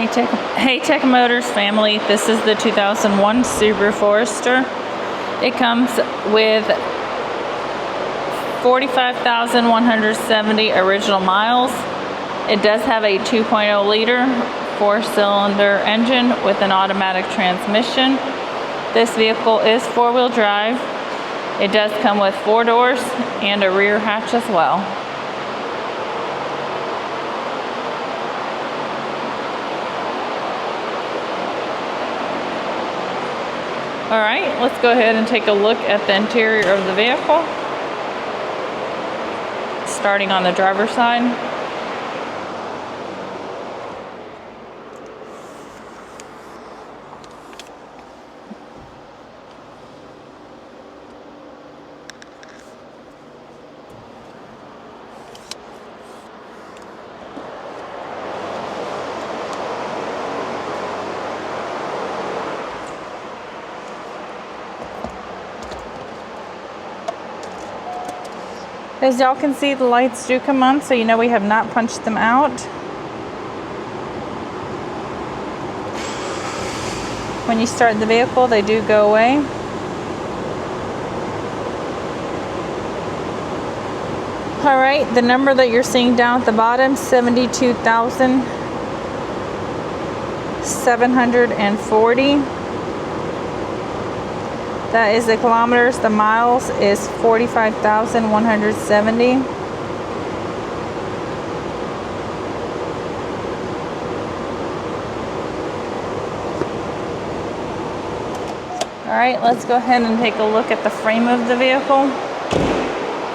Hey Tech Motors family, this is the 2001 Subaru Forester. It comes with 45,170 original miles. It does have a 2.0 liter 4-cylinder engine with an automatic transmission. This vehicle is 4-wheel drive. It does come with 4 doors and a rear hatch as well. Alright, let's go ahead and take a look at the interior of the vehicle. Starting on the driver's side. As y'all can see, the lights do come on, so you know we have not punched them out. When you start the vehicle, they do go away. Alright, the number that you're seeing down at the bottom, 72,740. That is the kilometers. The miles is 45,170. All right, let's go ahead and take a look at the frame of the vehicle.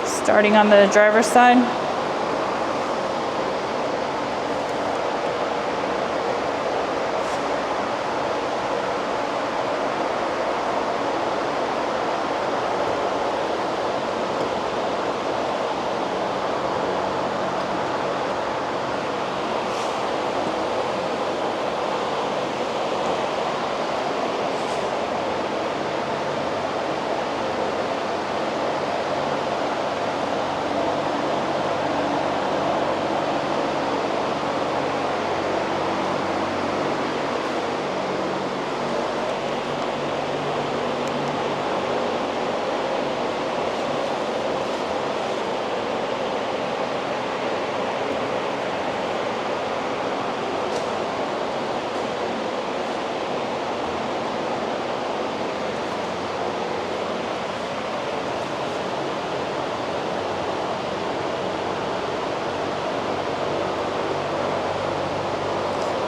Starting on the driver's side.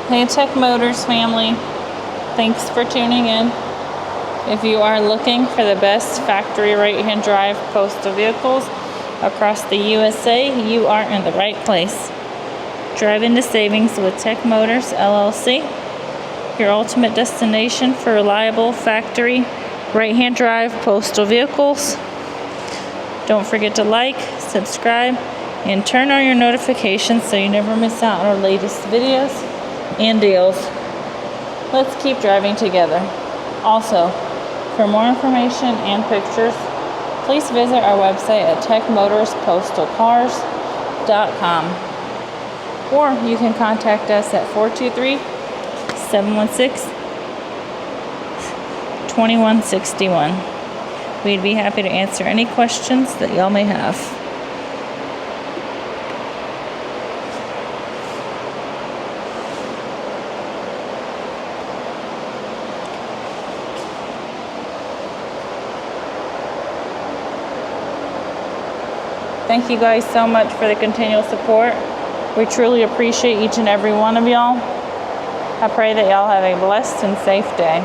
Hey Tech Motors family, thanks for tuning in. If you are looking for the best factory right-hand drive postal vehicles across the USA, you are in the right place. Drive into savings with Tech Motors LLC, your ultimate destination for reliable factory right-hand drive postal vehicles. Don't forget to like, subscribe, and turn on your notifications so you never miss out on our latest videos and deals. Let's keep driving together. Also, for more information and pictures, please visit our website at techmotorspostalcars.com, or you can contact us at 423-716-2161. We'd be happy to answer any questions that y'all may have. Thank you guys so much for the continual support. We truly appreciate each and every one of y'all. I pray that y'all have a blessed and safe day.